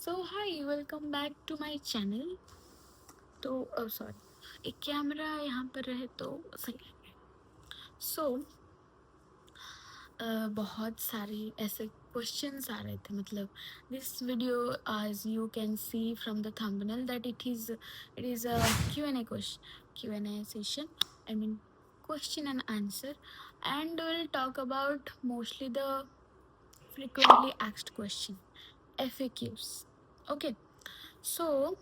So hi, welcome back to my channel. तो sorry, एक camera यहाँ पर रहे तो सही लगे। सो बहुत सारे ऐसे क्वेश्चंस आ रहे थे। मतलब this video, as you can see from the thumbnail, that it is a Q&A Q&A session. I mean, question and answer, and we'll talk about mostly the frequently asked question, FAQs. Okay, so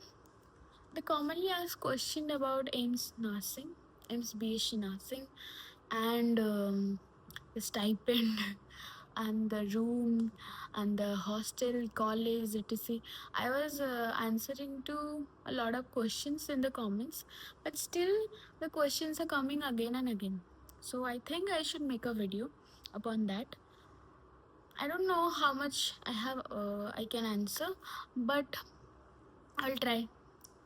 the commonly asked question about AIMS BSc nursing, and the stipend, and the room, and the hostel, college, etc. I was answering to a lot of questions in the comments, but still the questions are coming again and again. So I think I should make a video upon that. I don't know how much I can answer, but I'll try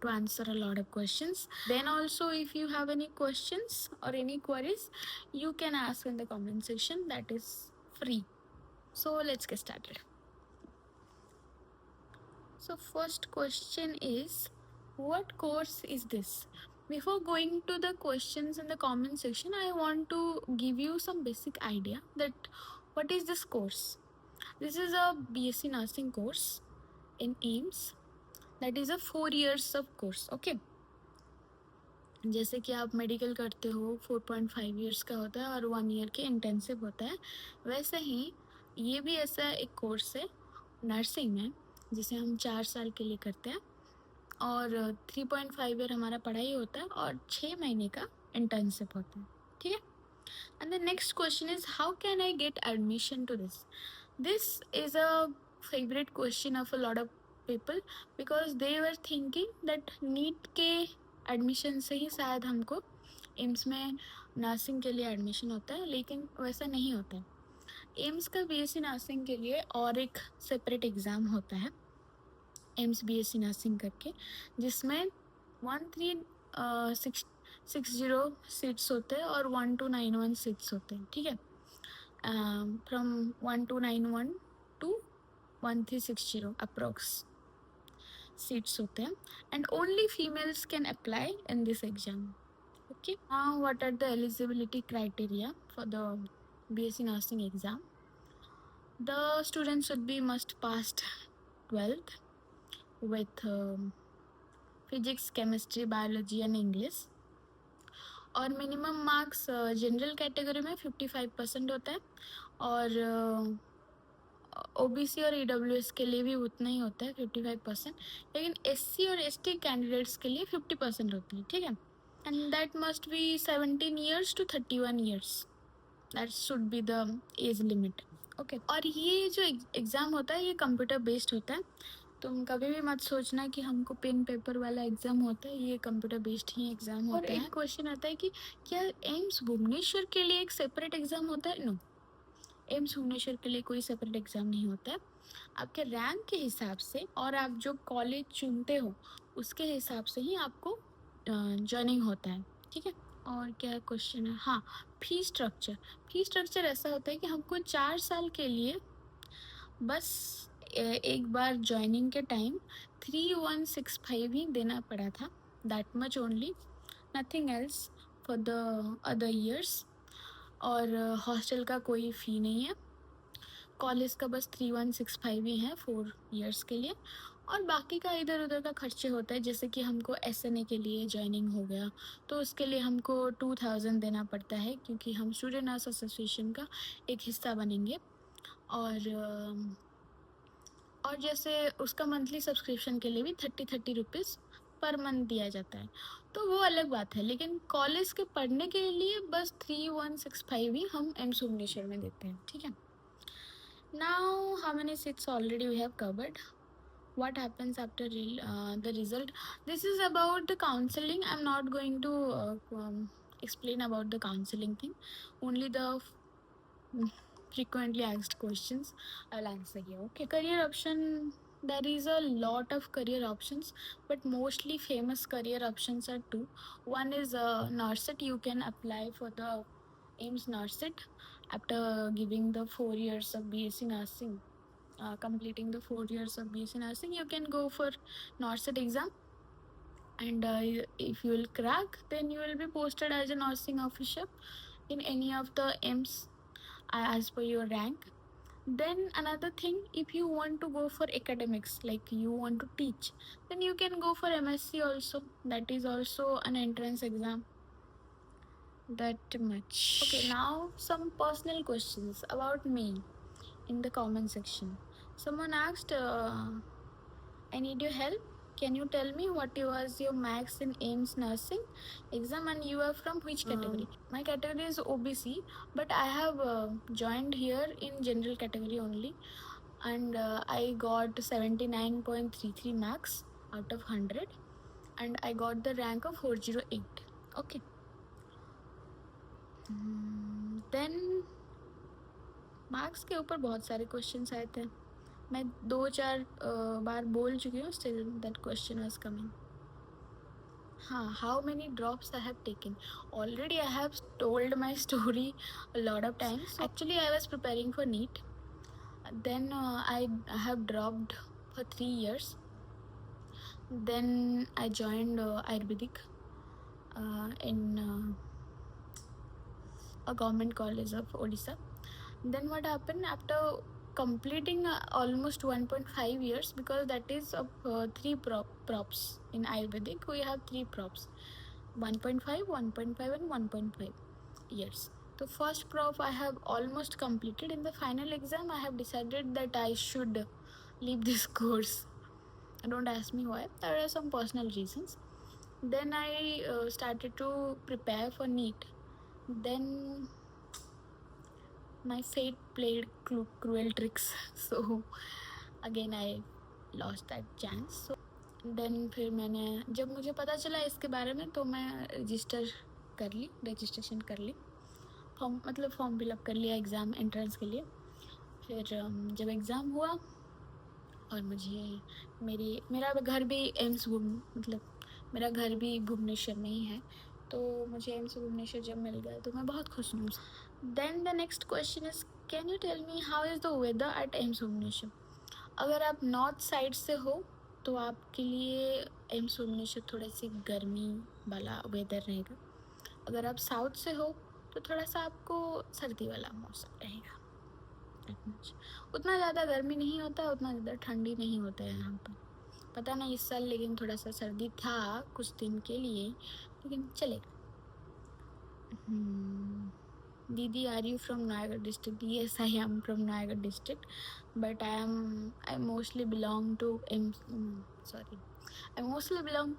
to answer a lot of questions. Then also, if you have any questions or any queries, you can ask in the comment section. That is free. So let's get started. So first question is, what course is this? Before going to the questions in the comment section, I want to give you some basic idea that what is this course. This is a BSc nursing course in AIMS. That is a 4 years of course. Okay. जैसे कि आप medical करते हो 4.5 years का होता है और 1 year के इंटेंसिव होता है, वैसे ही ये भी ऐसा एक कोर्स है नर्सिंग में जिसे हम 4 साल के लिए करते हैं और 3.5 ईयर हमारा पढ़ाई होता है और 6 महीने का इंटर्नशिप होता है. ठीक है. And the next question is, how can I get admission to this. This is a favourite question of a lot of people because they were thinking that NEET के एडमिशन से ही शायद हमको एम्स में नर्सिंग के लिए admission होता है, लेकिन वैसा नहीं होता है. एम्स का बीएससी नर्सिंग के लिए और एक सेपरेट एग्ज़ाम होता है, एम्स बीएससी नर्सिंग करके, जिसमें 1360 सीट्स होते हैं और 1291 सीट्स होते हैं. ठीक है. फ्रॉम 1291 टू 1360 अप्रोक्स सीट्स होते हैं, and only females can apply in this exam. Okay, now what are the eligibility criteria for the BSc nursing exam? The student should be must passed 12th with physics, chemistry, biology and English. और minimum marks general category में 55% होता है और OBC और EWS के लिए भी उतना ही होता है 55%, लेकिन एससी और एसटी कैंडिडेट्स के लिए 50% होता है. ठीक है. And that must be 17 years to 31 years. That should be the age limit. Okay. और ये जो एग्ज़ाम होता है ये कंप्यूटर बेस्ड होता है. तुम कभी भी मत सोचना कि हमको पेन पेपर वाला एग्ज़ाम होता है, ये कंप्यूटर बेस्ड ही एग्ज़ाम होता है. और एक क्वेश्चन आता है कि क्या एम्स भुवनेश्वर के लिए एक सेपरेट एग्ज़ाम होता है? नो, एम्स भुवनेश्वर के लिए कोई सेपरेट एग्ज़ाम नहीं होता है. आपके रैंक के हिसाब से और आप जो कॉलेज चुनते हो उसके हिसाब से ही आपको ज्वाइनिंग होता है. ठीक है. और क्या क्वेश्चन है? हाँ, फी स्ट्रक्चर ऐसा होता है कि हमको 4 साल के लिए बस एक बार ज्वाइनिंग के टाइम 3165 ही देना पड़ा था. That much only, nothing else for the other years. और हॉस्टल का कोई फ़ी नहीं है. कॉलेज का बस 3165 ही है 4 इयर्स के लिए. और बाकी का इधर उधर का खर्चे होता है, जैसे कि हमको एसएनए के लिए ज्वाइनिंग हो गया तो उसके लिए हमको 2000 देना पड़ता है क्योंकि हम स्टूडेंट नर्स एसोसिएशन का एक हिस्सा बनेंगे. और जैसे उसका मंथली सब्सक्रिप्शन के लिए भी 30 रुपीज़ पर मंथ दिया जाता है, तो वो अलग बात है. लेकिन कॉलेज के पढ़ने के लिए बस 3165 ही हम एम्स भुवनेश्वर में देते हैं. ठीक है. Now, how many seats already we have covered? What happens after the result? This is about the counseling. I'm not going to explain about the counseling thing. Only the frequently asked questions I'll answer here. Okay. Career option. There is a lot of career options, but mostly famous career options are two. One is NARSET. You can apply for the AIMS NARSET after giving the 4 years of BSc nursing completing the 4 years of BSc nursing, you can go for NORCET exam, and if you will crack, then you will be posted as a nursing officer in any of the AIIMS as per your rank. Then another thing, if you want to go for academics, like you want to teach, then you can go for MSc also. That is also an entrance exam. That much. Okay, now some personal questions about me in the comment section. Someone asked, I need your help. Can you tell me what was your max in AIIMS nursing exam, and you are from which category? My category is OBC, but I have joined here in general category only, and I got 79.33 marks out of 100, and I got the rank of 408. Okay. Then marks के ऊपर बहुत सारे questions आए थे. मैं 2-4 बार बोल चुकी हूँ. Still that question was coming. हाँ, how many drops I have taken? Already I have told my story a lot of times. So actually I was preparing for NEET. Then I have dropped for 3 years. Then I joined Ayurvedic in a government college of Odisha. Then what happened after completing almost 1.5 years, because that is of 3 props in Ayurvedic. We have 3 props, 1.5, 1.5 and 1.5 years. The first prop I have almost completed. In the final exam I have decided that I should leave this course. Don't ask me why. There are some personal reasons. Then I started to prepare for NEET. Then my fate played cruel tricks. So again I lost that chance. So then फिर मैंने, जब मुझे पता चला इसके बारे में, तो मैं रजिस्ट्रेशन कर ली, फॉर्म फिलअप कर लिया एग्ज़ाम एंट्रेंस के लिए. फिर जब एग्ज़ाम हुआ और मेरा घर भी मेरा घर भी भुवनेश्वर में ही है, तो मुझे एम्स भुवनेश्वर जब मिल गया तो मैं बहुत खुश हूँ. Then the next question is, can you tell me how is the weather at AIIMS Bhubaneswar? अगर आप नॉर्थ साइड से हो तो आपके लिए एम्स भुवनेश्वर थोड़ा सी गर्मी वाला वेदर रहेगा. अगर आप साउथ से हो तो थोड़ा सा आपको सर्दी वाला मौसम रहेगा. उतना ज़्यादा गर्मी नहीं होता, उतना ज़्यादा ठंडी नहीं होता है यहाँ पर. पता नहीं इस साल लेकिन थोड़ा सा सर्दी था कुछ दिन के लिए, लेकिन चलेगा. दीदी, are you from Nayagarh district? Yes, I am from Nayagarh district, but I mostly belong to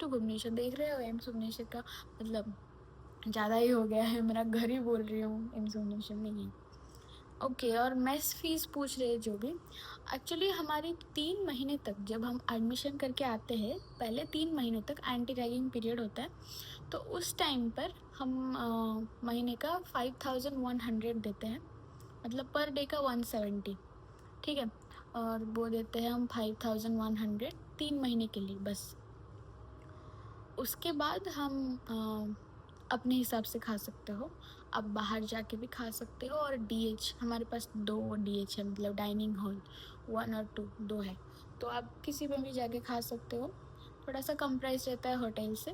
Bhubaneswar. देख रहे हो, एम्स भुवनेश्वर का मतलब ज़्यादा ही हो गया है, मेरा घर ही बोल रही हूँ, एम्स भुवनेश्वर नहीं है. ओके, और मेस फीस पूछ रहे जो भी, एक्चुअली हमारी 3 महीने तक, जब हम एडमिशन करके आते हैं, पहले 3 महीनों तक एंटी रैगिंग पीरियड होता है. तो उस टाइम पर हम महीने का 5100 देते हैं, मतलब पर डे का 170. ठीक है, और वो देते हैं हम 5100 3 महीने के लिए बस. उसके बाद हम अपने हिसाब से खा सकते हो. आप बाहर जाके भी खा सकते हो, और DH, हमारे पास 2 DH है, मतलब डाइनिंग हॉल 1 और 2 है, तो आप किसी में भी जाके खा सकते हो. थोड़ा सा कम प्राइस रहता है होटल से,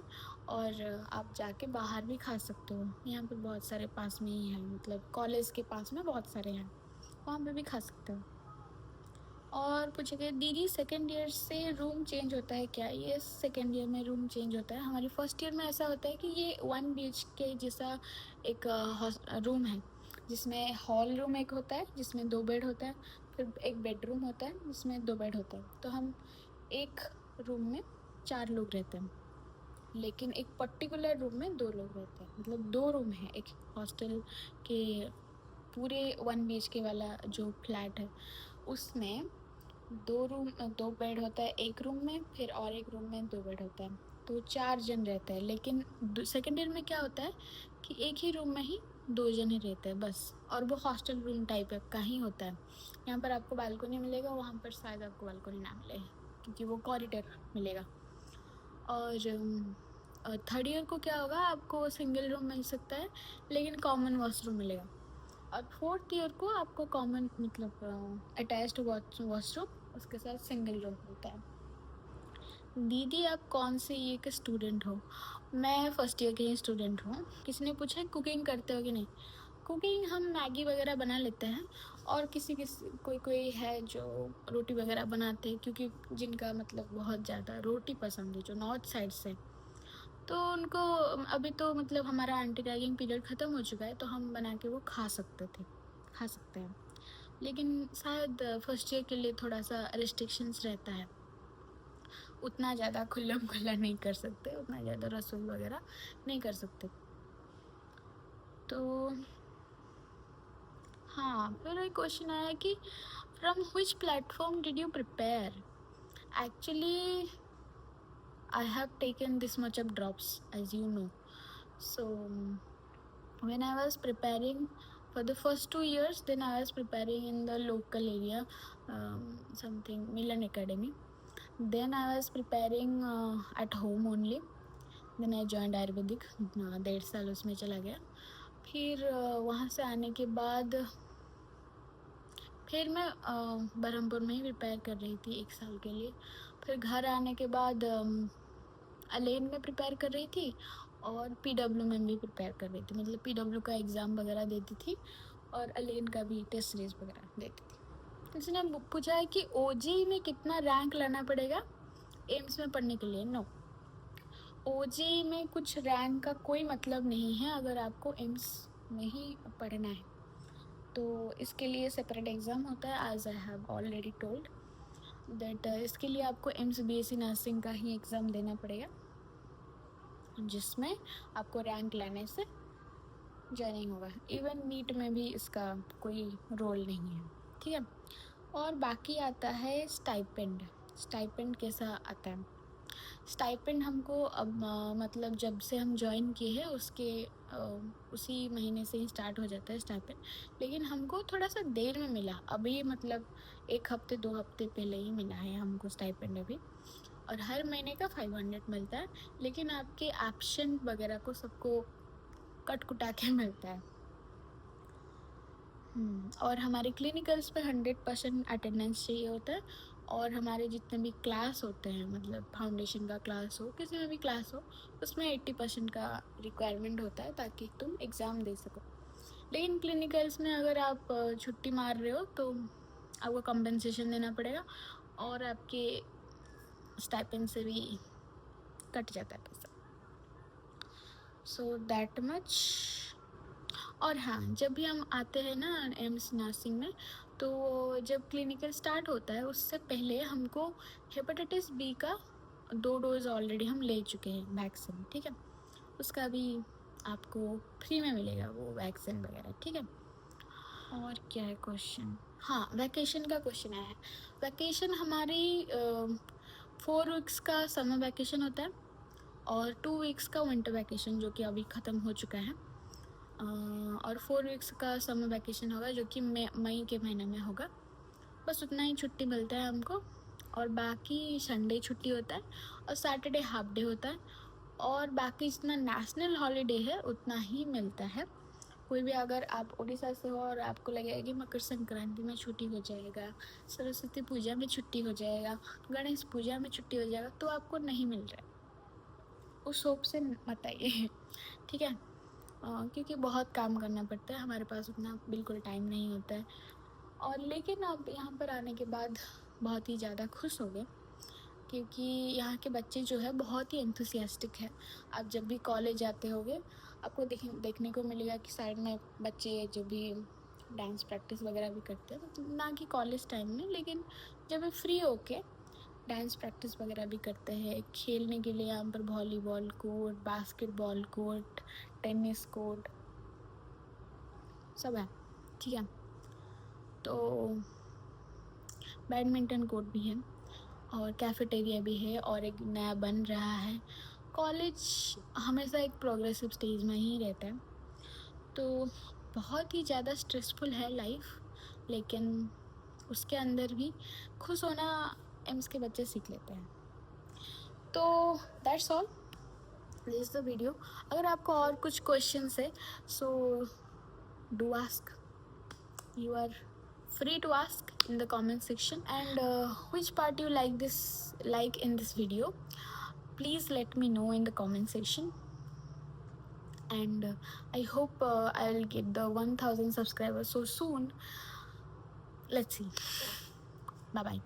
और आप जाके बाहर भी खा सकते हो. यहाँ पर बहुत सारे पास में ही है, मतलब कॉलेज के पास में बहुत सारे हैं, वहाँ पे भी खा सकते हो. और पूछे गए, दीदी सेकेंड ईयर से रूम चेंज होता है क्या? ये सेकेंड ईयर में रूम चेंज होता है. हमारी फर्स्ट ईयर में ऐसा होता है कि ये 1 BHK जैसा एक रूम है, जिसमें हॉल रूम एक होता है जिसमें 2 बेड होता है, फिर एक बेडरूम होता है जिसमें 2 बेड होता है. तो हम एक रूम में 4 लोग रहते हैं, लेकिन एक पर्टिकुलर रूम में 2 लोग रहते हैं, मतलब 2 रूम है एक हॉस्टल के पूरे 1 BHK वाला जो फ्लैट है, उसमें 2 बेड होता है एक रूम में, फिर और एक रूम में 2 बेड होता है, तो 4 जन रहते हैं. लेकिन सेकेंड ईयर में क्या होता है कि एक ही रूम में ही 2 जन ही रहते हैं बस, और वो हॉस्टल रूम टाइप का ही होता है. यहाँ पर आपको बालकनी मिलेगा, वहाँ पर शायद आपको बालकनी ना मिले, क्योंकि वो कॉरिडोर मिलेगा. और थर्ड ईयर को क्या होगा, आपको सिंगल रूम मिल सकता है, लेकिन कॉमन वॉशरूम मिलेगा. और 4th ईयर को आपको कॉमन मतलब अटैच्ड वॉशरूम, उसके साथ सिंगल रूम होता है। दीदी आप कौन से ईयर के स्टूडेंट हो? मैं फर्स्ट ईयर के ही स्टूडेंट हूँ। किसी ने पूछा कुकिंग करते हो कि नहीं? कुकिंग हम मैगी वगैरह बना लेते हैं, और किसी किसी कोई कोई है जो रोटी वगैरह बनाते हैं, क्योंकि जिनका मतलब बहुत ज़्यादा रोटी पसंद है जो नॉर्थ साइड से, तो उनको अभी तो मतलब हमारा एंटी रैगिंग पीरियड ख़त्म हो चुका है, तो हम बना के वो खा सकते हैं। लेकिन शायद फर्स्ट ईयर के लिए थोड़ा सा रिस्ट्रिक्शंस रहता है, उतना ज़्यादा खुल्लम खुल्ला नहीं कर सकते, उतना ज़्यादा रसोई वगैरह नहीं कर सकते। तो हाँ, फिर एक क्वेश्चन आया कि from which platform did you prepare? Actually, I have taken this much of drops, as you know. So when I was preparing for the first 2 years, then I was preparing in the local area, something Milan Academy. Then I was preparing at home only. Then I joined Ayurvedic, 1.5 साल उसमें चला गया। फिर वहाँ से आने के बाद फिर मैं बरहमपुर में ही प्रिपेयर कर रही थी 1 साल के लिए। फिर घर आने के बाद अलेन में प्रिपेयर कर रही थी, और पीडब्ल्यू में भी प्रिपेयर कर रही थी, मतलब पीडब्ल्यू का एग्ज़ाम वगैरह देती थी और अलेन का भी टेस्ट सीरीज वगैरह देती थी। किसी ने पूछा है कि ओजी में कितना रैंक लाना पड़ेगा एम्स में पढ़ने के लिए? नो, ओजे में कुछ रैंक का कोई मतलब नहीं है अगर आपको एम्स में ही पढ़ना है, तो इसके लिए सेपरेट एग्ज़ाम होता है, as I have already told that इसके लिए आपको एम्स बीएससी नर्सिंग का ही एग्ज़ाम देना पड़ेगा, जिसमें आपको रैंक लाने से ज्वाइनिंग होगा। इवन नीट में भी इसका कोई रोल नहीं है, ठीक है। और बाकी आता है स्टाइपेंड। स्टाइपेंड कैसा आता है? स्टाइपेंड हमको अब मतलब जब से हम ज्वाइन किए हैं उसके उसी महीने से ही स्टार्ट हो जाता है स्टाइपेंड, लेकिन हमको थोड़ा सा देर में मिला, अभी मतलब 1 हफ्ते 2 हफ्ते पहले ही मिला है हमको स्टाइपेंड अभी। और हर महीने का 500 मिलता है, लेकिन आपके एब्सेंट वगैरह को सबको कट कुटा के मिलता है। और हमारे क्लिनिकल्स पे 100% अटेंडेंस चाहिए होता है, और हमारे जितने भी क्लास होते हैं, मतलब फाउंडेशन का क्लास हो, किसी में भी क्लास हो, उसमें 80% का रिक्वायरमेंट होता है ताकि तुम एग्ज़ाम दे सको। लेकिन क्लिनिकल्स में अगर आप छुट्टी मार रहे हो तो आपको कंपनसेशन देना पड़ेगा, और आपके स्टाइपेंड से भी कट जाता है पैसा। So that much. और हाँ, जब भी हम आते हैं ना एम्स नर्सिंग में, तो जब क्लिनिकल स्टार्ट होता है उससे पहले हमको हेपेटाइटिस बी का 2 डोज ऑलरेडी हम ले चुके हैं वैक्सीन, ठीक है। उसका भी आपको फ्री में मिलेगा वो वैक्सीन वगैरह, ठीक है। और क्या है क्वेश्चन? हाँ, वैकेशन का क्वेश्चन आया है। वैकेशन हमारी 4 वीक्स का समर वैकेशन होता है, और 2 वीक्स का विंटर वैकेशन जो कि अभी ख़त्म हो चुका है, और 4 वीक्स का समर वैकेशन होगा जो कि मई के महीने में होगा। बस उतना ही छुट्टी मिलता है हमको, और बाकी संडे छुट्टी होता है, और सैटरडे हाफ डे होता है, और बाकी जितना नेशनल हॉलीडे है उतना ही मिलता है। कोई भी अगर आप उड़ीसा से हो और आपको लगेगा कि मकर संक्रांति में छुट्टी हो जाएगा, सरस्वती पूजा में छुट्टी हो जाएगा, गणेश पूजा में छुट्टी हो जाएगा, तो आपको नहीं मिल रहा है, उस होप से मत आइए, ठीक है। क्योंकि बहुत काम करना पड़ता है, हमारे पास उतना बिल्कुल टाइम नहीं होता है। और लेकिन आप यहाँ पर आने के बाद बहुत ही ज़्यादा खुश होंगे, क्योंकि यहाँ के बच्चे जो है बहुत ही एंथुसियास्टिक है। आप जब भी कॉलेज जाते होगे आपको देखने को मिलेगा कि साइड में बच्चे जो भी डांस प्रैक्टिस वगैरह भी करते हैं, मतलब ना कि कॉलेज टाइम में, लेकिन जब भी फ्री होके डांस प्रैक्टिस वगैरह भी करते हैं। खेलने के लिए यहाँ पर volleyball court, basketball court, tennis court सब है, ठीक है। तो बैडमिंटन कोर्ट भी है, और कैफेटेरिया भी है, और एक नया बन रहा है। कॉलेज हमेशा एक प्रोग्रेसिव स्टेज में ही रहता है, तो बहुत ही ज़्यादा स्ट्रेसफुल है लाइफ, लेकिन उसके अंदर भी खुश होना एम्स के बच्चे सीख लेते हैं। तो that's all, this is the video. अगर आपको और कुछ क्वेश्चंस है so do ask. You are free to ask in the comment section. And which part you like in this video, please let me know in the comment section. And I hope I'll get the 1000 subscribers so soon. Let's see. Bye bye.